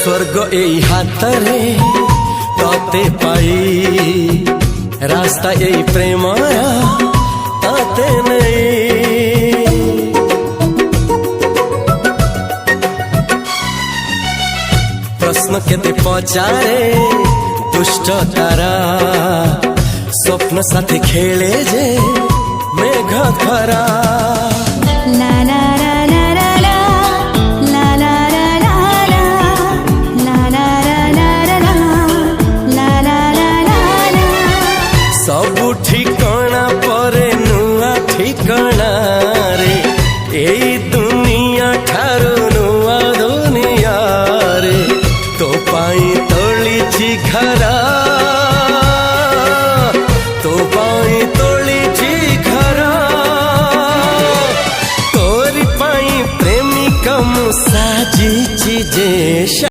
स्वर्ग एई हातरे तते पाई रास्ता एई प्रेमाया ताते नहीं। प्रश्न केते पचारे दुष्ट तारा स्वप्न साथी खेले जे मेघ खरा। ला ला ला ला ला ला ला ला ला ला ला ला ला ला ला। सबु ठिकाना परे नुआ ठिकाना रे एई दुनिया ठारू नुआ दुनिया रे। तो पाई तोलिछि घरा तो पाई तोलिछि घरा तोरी पाई प्रेमिका मु साजिछि जे।